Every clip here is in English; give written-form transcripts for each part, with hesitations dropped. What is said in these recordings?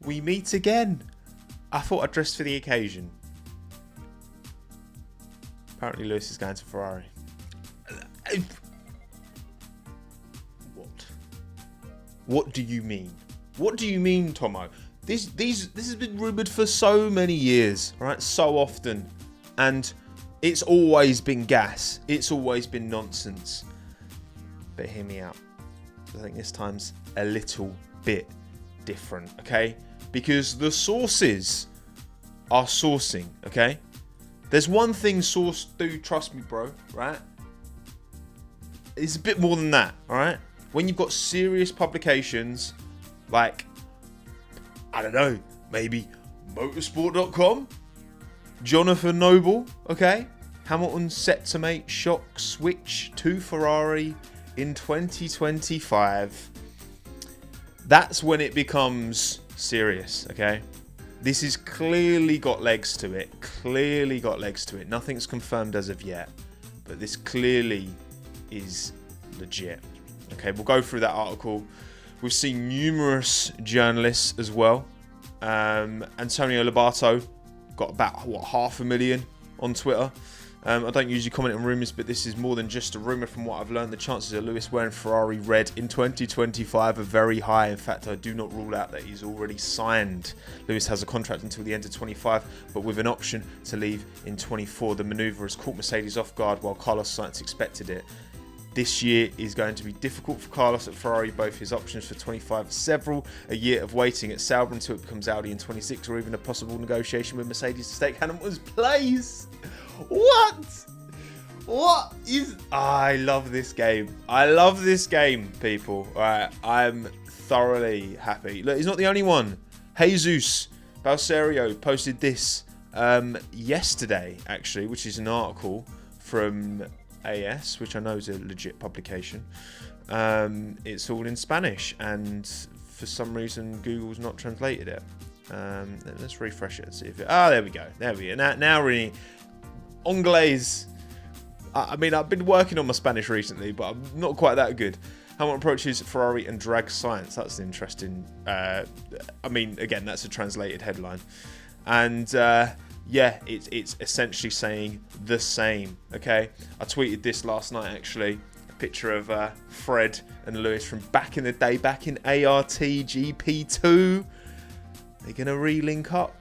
we meet again. I thought I'd dress for the occasion. Apparently Lewis is going to Ferrari. What do you mean? What do you mean, Tommo? This has been rumoured for so many years, right? So often. And it's always been gas. It's always been nonsense. But hear me out. I think this time's a little bit different, okay? Because the sources are sourcing, okay? There's one thing source do, trust me, bro, right? It's a bit more than that, alright? When you've got serious publications like, I don't know, maybe motorsport.com, Jonathan Noble, okay? Hamilton set to make shock switch to Ferrari in 2025. That's when it becomes serious, okay? This has clearly got legs to it. Clearly got legs to it. Nothing's confirmed as of yet, but this clearly is legit. Okay, we'll go through that article. We've seen numerous journalists as well. Antonio Lobato got about, 500,000 on Twitter. I don't usually comment on rumours, but this is more than just a rumour from what I've learned. The chances of Lewis wearing Ferrari red in 2025 are very high. In fact, I do not rule out that he's already signed. Lewis has a contract until the end of 25, but with an option to leave in 24. The manoeuvre has caught Mercedes off guard while Carlos Sainz expected it. This year is going to be difficult for Carlos at Ferrari. Both his options for 25 are several. A year of waiting at Sauber until it becomes Audi in 26, or even a possible negotiation with Mercedes to take Hamilton's place. What is... I love this game. I love this game, people. All right, I'm thoroughly happy. Look, he's not the only one. Jesus Balserio posted this yesterday, actually, which is an article from AS, which I know is a legit publication. It's all in Spanish, and for some reason Google's not translated it. Let's refresh it and see if it... there we go. Now really... Anglais. I mean, I've been working on my Spanish recently, but I'm not quite that good. Hamilton approaches Ferrari and drags Sainz. That's interesting. I mean, again, that's a translated headline. And yeah, it's essentially saying the same, okay? I tweeted this last night, actually. A picture of Fred and Lewis from back in the day, back in ART GP2. They're going to re-link up.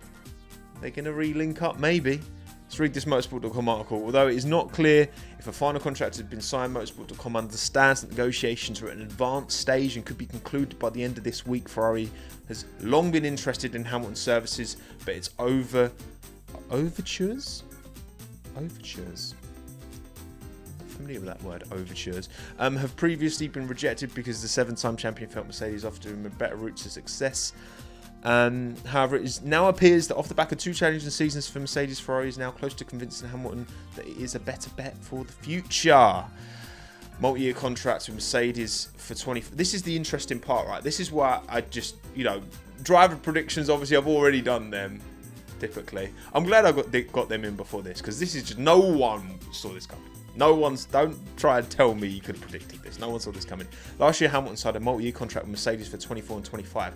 Maybe. Let's read this motorsport.com article. Although it is not clear if a final contract has been signed, motorsport.com understands that negotiations are at an advanced stage and could be concluded by the end of this week. Ferrari has long been interested in Hamilton services, but its overtures? I'm familiar with that word, overtures, have previously been rejected because the 7-time champion felt Mercedes offered him a better route to success. However, it now appears that off the back of 2 challenging seasons for Mercedes, Ferrari is now close to convincing Hamilton that it is a better bet for the future. Multi-year contracts with Mercedes for 20... This is the interesting part, right? This is why I just, driver predictions, obviously I've already done them, typically. I'm glad I got them in before this, because this is just... No one saw this coming. Don't try and tell me you could have predicted this. No one saw this coming. Last year, Hamilton signed a multi-year contract with Mercedes for 24 and 25.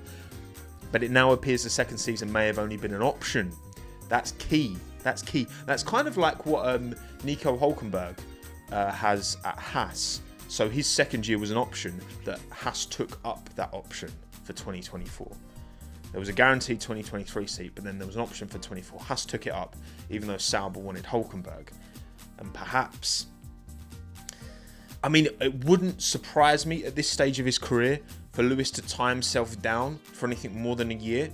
But it now appears the second season may have only been an option. That's key. That's kind of like what Nico Hülkenberg has at Haas. So his second year was an option that Haas took up that option for 2024. There was a guaranteed 2023 seat, but then there was an option for 24. Haas took it up, even though Sauber wanted Hülkenberg. And perhaps... I mean, it wouldn't surprise me at this stage of his career for Lewis to tie himself down for anything more than a year.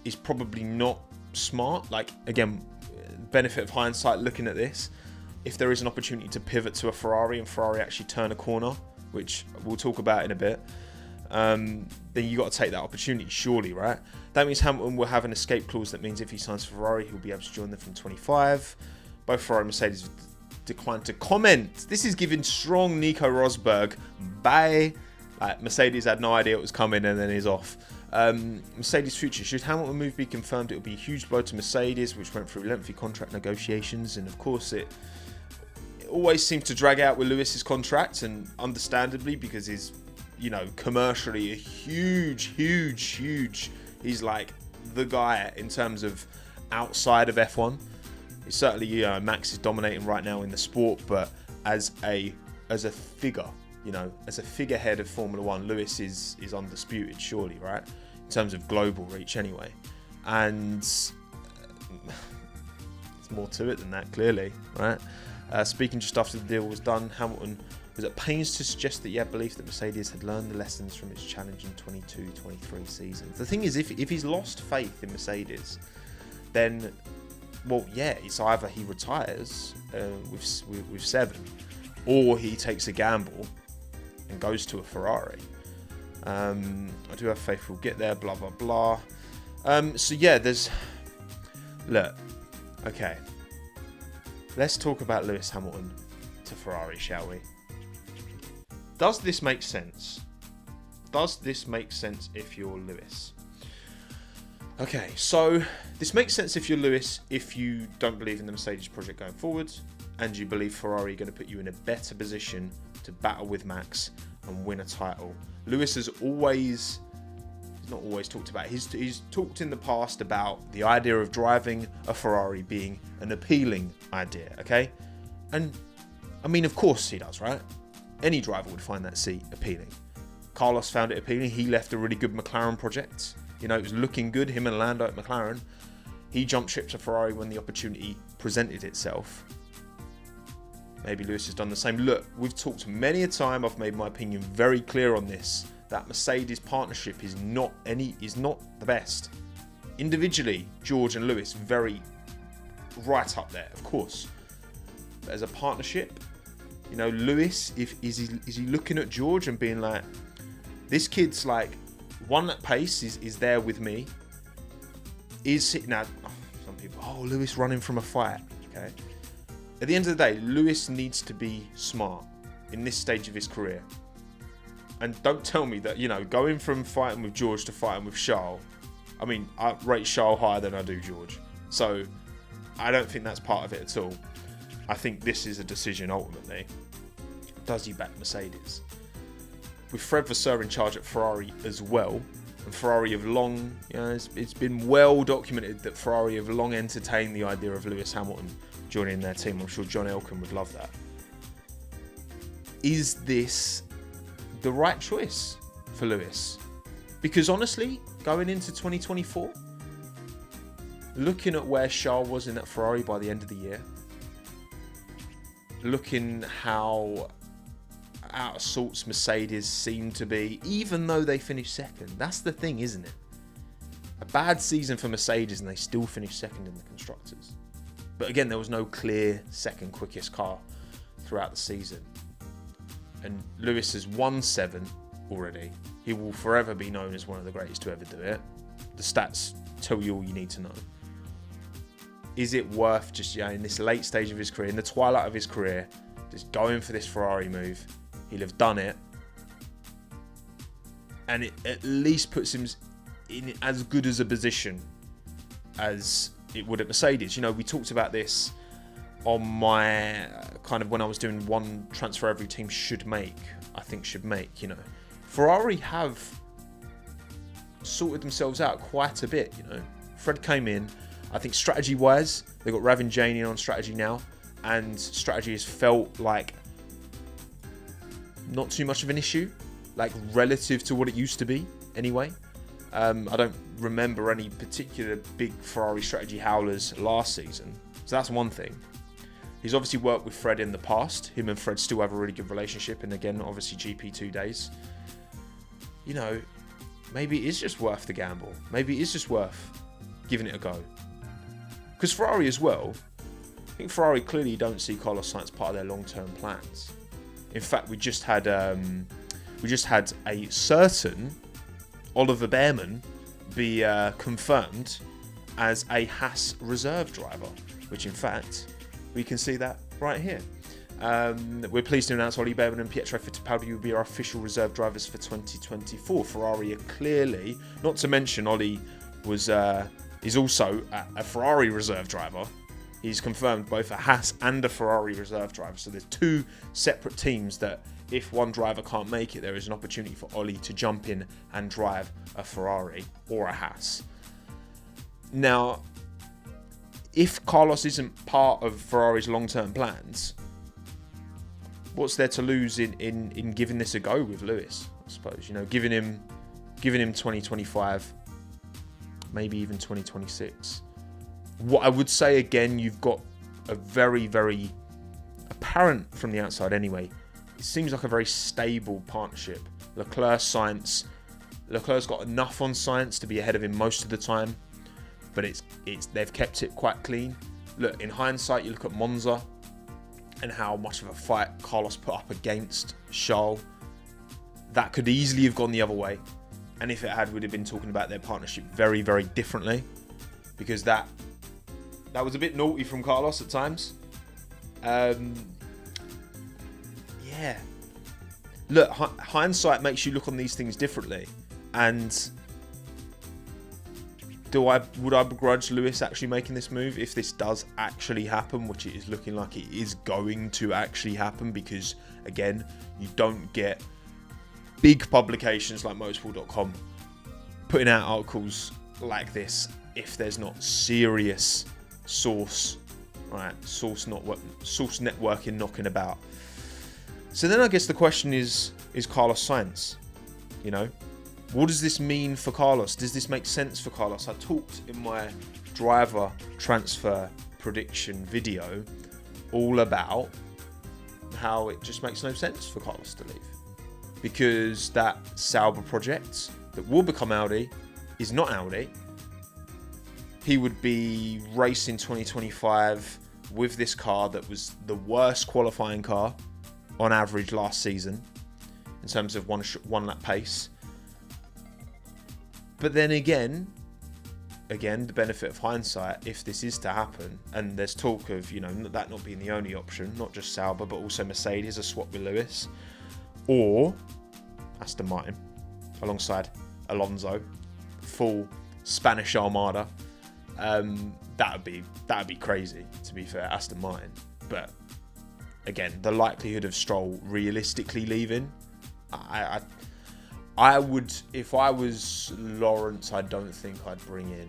Is probably not smart. Like, again, benefit of hindsight looking at this. If there is an opportunity to pivot to a Ferrari and Ferrari actually turn a corner, which we'll talk about in a bit, then you got to take that opportunity, surely, right? That means Hamilton will have an escape clause that means if he signs Ferrari, he'll be able to join them from 25. Both Ferrari and Mercedes declined to comment. This is giving strong Nico Rosberg bye. Mercedes had no idea it was coming and then he's off. Mercedes' future. Should Hamilton move be confirmed, it will be a huge blow to Mercedes, which went through lengthy contract negotiations. And of course, it always seems to drag out with Lewis's contract, and understandably, because he's, commercially a huge, he's like the guy in terms of outside of F1. It's certainly, Max is dominating right now in the sport, but as a figure, as a figurehead of Formula One, Lewis is undisputed, surely, right? In terms of global reach, anyway. And there's more to it than that, clearly, right? Speaking just after the deal was done, Hamilton was at pains to suggest that he had belief that Mercedes had learned the lessons from its challenging 22-23 season. The thing is, if he's lost faith in Mercedes, then, well, yeah, it's either he retires with 7, or he takes a gamble and goes to a Ferrari. I do have faith we'll get there, blah, blah, blah. So, yeah, look, okay. Let's talk about Lewis Hamilton to Ferrari, shall we? Does this make sense? Does this make sense if you're Lewis? Okay, so this makes sense if you're Lewis if you don't believe in the Mercedes project going forward and you believe Ferrari are going to put you in a better position to battle with Max and win a title. Lewis has not always talked about it. He's talked in the past about the idea of driving a Ferrari being an appealing idea, okay? And, I mean, of course he does, right? Any driver would find that seat appealing. Carlos found it appealing. He left a really good McLaren project. It was looking good, him and Lando at McLaren. He jumped ship to Ferrari when the opportunity presented itself. Maybe Lewis has done the same. Look, we've talked many a time. I've made my opinion very clear on this. That Mercedes partnership is not the best. Individually, George and Lewis, very right up there, of course. But as a partnership, Lewis, is he looking at George and being like, this kid's like, one at pace is there with me. Now, some people, Lewis running from a fight. Okay. At the end of the day, Lewis needs to be smart in this stage of his career. And don't tell me that, going from fighting with George to fighting with Charles, I mean, I rate Charles higher than I do George. So I don't think that's part of it at all. I think this is a decision ultimately. Does he back Mercedes? With Fred Vasseur in charge at Ferrari as well, and Ferrari have long, it's been well documented that Ferrari have long entertained the idea of Lewis Hamilton joining their team. I'm sure John Elkann would love that. Is this the right choice for Lewis? Because honestly, going into 2024, looking at where Charles was in that Ferrari by the end of the year, looking how out of sorts Mercedes seem to be, even though they finished second. That's the thing, isn't it? A bad season for Mercedes and they still finished second in the Constructors. But again, there was no clear second quickest car throughout the season. And Lewis has won 7 already. He will forever be known as one of the greatest to ever do it. The stats tell you all you need to know. Is it worth just, in this late stage of his career, in the twilight of his career, just going for this Ferrari move? He'll have done it. And it at least puts him in as good as a position as it would at Mercedes. We talked about this on my kind of when I was doing one transfer every team should make. Ferrari have sorted themselves out quite a bit. Fred came in. I think strategy-wise, they've got Ravingenian on strategy now, and strategy has felt like not too much of an issue, like relative to what it used to be anyway. I don't remember any particular big Ferrari strategy howlers last season, so that's one thing. He's obviously worked with Fred in the past. Him and Fred still have a really good relationship, and again, obviously GP2 days. Maybe it is just worth the gamble. Maybe it is just worth giving it a go. Because Ferrari as well, I think Ferrari clearly don't see Carlos Sainz part of their long-term plans. In fact, we just had a certain Oliver Behrman be confirmed as a Haas reserve driver, which in fact we can see that right here. We're pleased to announce Ollie Behrman and Pietro Fittipaldi will be our official reserve drivers for 2024. Ferrari are clearly, not to mention Ollie is also a Ferrari reserve driver. He's confirmed both a Haas and a Ferrari reserve driver. So there's 2 separate teams that if one driver can't make it, there is an opportunity for Ollie to jump in and drive a Ferrari or a Haas. Now, if Carlos isn't part of Ferrari's long-term plans, what's there to lose in giving this a go with Lewis? I suppose, you know, giving him 2025, maybe even 2026. What I would say again, you've got a very, very apparent from the outside anyway. It seems like a very stable partnership. Leclerc's got enough on Sainz to be ahead of him most of the time, but they've kept it quite clean. Look, in hindsight, you look at Monza and how much of a fight Carlos put up against Charles. That could easily have gone the other way, and if it had, we'd have been talking about their partnership very, very differently, because that was a bit naughty from Carlos at times. Yeah. Look, hindsight makes you look on these things differently, and would I begrudge Lewis actually making this move if this does actually happen, which it is looking like it is going to actually happen, because again, you don't get big publications like motorsport.com putting out articles like this if there's not serious source networking knocking about. So then I guess the question is Carlos Sainz, you know, what does this mean for Carlos? Does this make sense for Carlos? I talked in my driver transfer prediction video all about how it just makes no sense for Carlos to leave, because that Sauber project that will become Audi is not Audi. He would be racing 2025 with this car that was the worst qualifying car on average last season in terms of one lap pace. But then again, the benefit of hindsight, if this is to happen, and there's talk of, you know, that not being the only option, not just Sauber, but also Mercedes, a swap with Lewis, or Aston Martin, alongside Alonso, full Spanish armada. That'd be crazy, to be fair, Aston Martin. But again, the likelihood of Stroll realistically leaving, I would, if I was Lawrence, I don't think I'd bring in.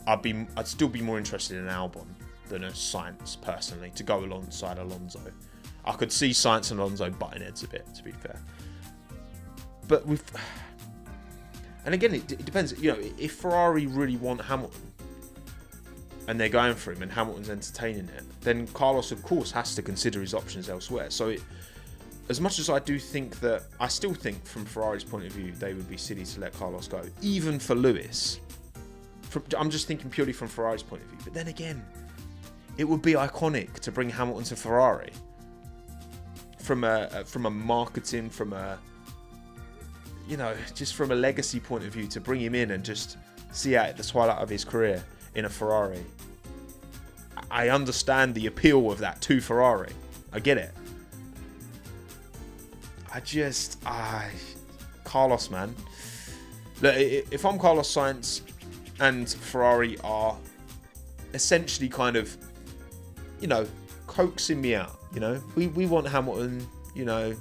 I'd still be more interested in Albon than a Sainz personally to go alongside Alonso. I could see Sainz and Alonso butting heads a bit, to be fair. But and again, it depends. You know, if Ferrari really want Hamilton and they're going for him and Hamilton's entertaining it, then Carlos, of course, has to consider his options elsewhere. So as much as I still think from Ferrari's point of view, they would be silly to let Carlos go, even for Lewis. I'm just thinking purely from Ferrari's point of view. But then again, it would be iconic to bring Hamilton to Ferrari. From a marketing, just from a legacy point of view, to bring him in and just see out the twilight of his career in a Ferrari. I understand the appeal of that to Ferrari. I get it. Carlos, man. Look, if I'm Carlos Sainz and Ferrari are essentially kind of, you know, coaxing me out, you know, we want Hamilton, you know,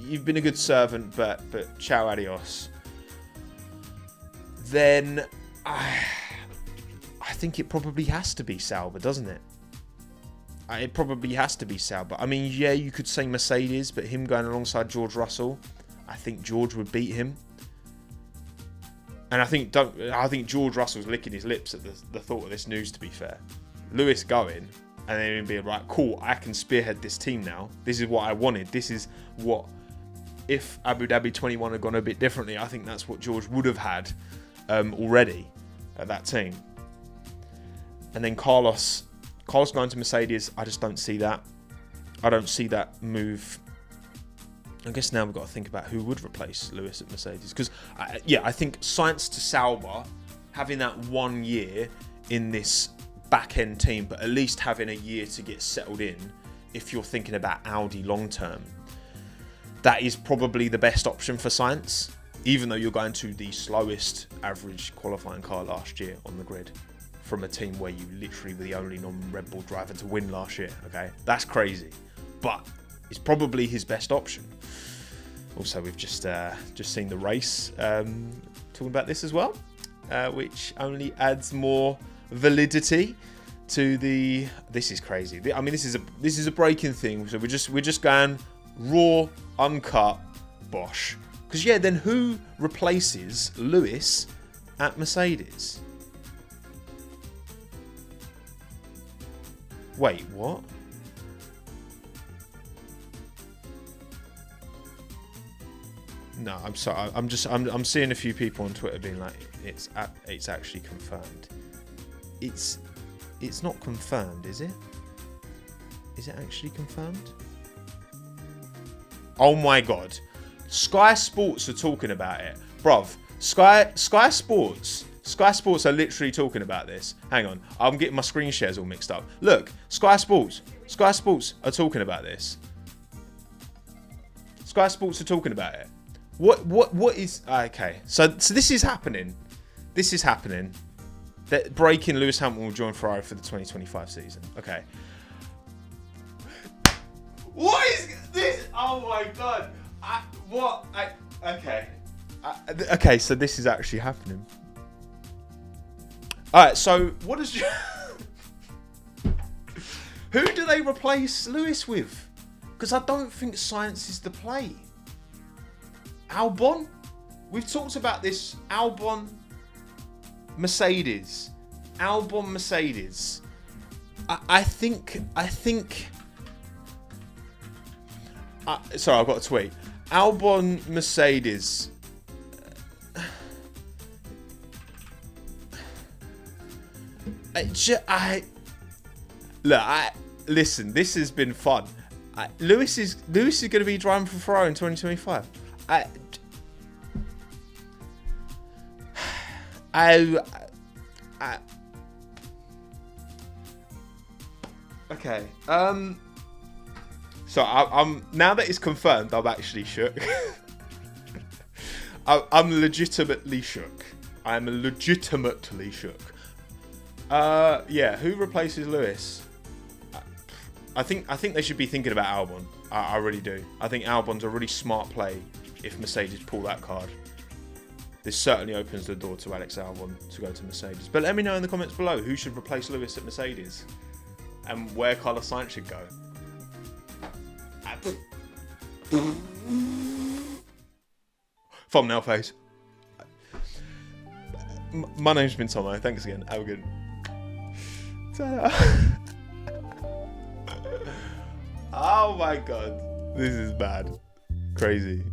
you've been a good servant, but ciao, adios. Then I think it probably has to be Sauber, doesn't it? It probably has to be Sauber. I mean, yeah, you could say Mercedes, but him going alongside George Russell, I think George would beat him. And I think George Russell's licking his lips at the thought of this news, to be fair. Lewis going, and then being like, cool, I can spearhead this team now. This is what I wanted. This is what, if Abu Dhabi 21 had gone a bit differently, I think that's what George would have had already at that team. And then Carlos going to Mercedes, I just don't see that. I don't see that move. I guess now we've got to think about who would replace Lewis at Mercedes. Because, I think Sainz to Sauber, having that 1 year in this back-end team, but at least having a year to get settled in, if you're thinking about Audi long-term, that is probably the best option for Sainz, even though you're going to the slowest average qualifying car last year on the grid, from a team where you literally were the only non-Red Bull driver to win last year. Okay, that's crazy, but it's probably his best option. Also, we've just seen the race, talking about this as well. which only adds more validity to the. This is crazy. I mean, this is a breaking thing. So we're just going raw, uncut, bosh. Because yeah, then who replaces Lewis at Mercedes? Wait, what? No, I'm sorry. I'm seeing a few people on Twitter being like, it's actually confirmed. It's not confirmed, is it? Is it actually confirmed? Oh my god. Sky Sports are talking about it. Bruv, Sky Sports are literally talking about this. Hang on, I'm getting my screen shares all mixed up. Look, Sky Sports are talking about this. Sky Sports are talking about it. What is okay? So this is happening. This is happening. That breaking Lewis Hamilton will join Ferrari for the 2025 season. Okay. What is this? Oh my god. Okay. Okay, so this is actually happening. Alright, so what does... Who do they replace Lewis with? Because I don't think Sainz is the play. Albon? We've talked about this. Albon, Mercedes. Albon, Mercedes. I think... sorry, I've got a tweet. Albon, Mercedes. Listen. This has been fun. Lewis is going to be driving for Ferrari in 2025. Okay. So I'm now that it's confirmed, I'm actually shook. I'm legitimately shook. I'm legitimately shook. Yeah, who replaces Lewis? I think they should be thinking about Albon. I really do. I think Albon's a really smart play if Mercedes pull that card. This certainly opens the door to Alex Albon to go to Mercedes. But let me know in the comments below who should replace Lewis at Mercedes and where Carlos Sainz should go. Thumbnail face. My name's been Tommo. Thanks again. Have a good. Oh my god. This is bad. Crazy.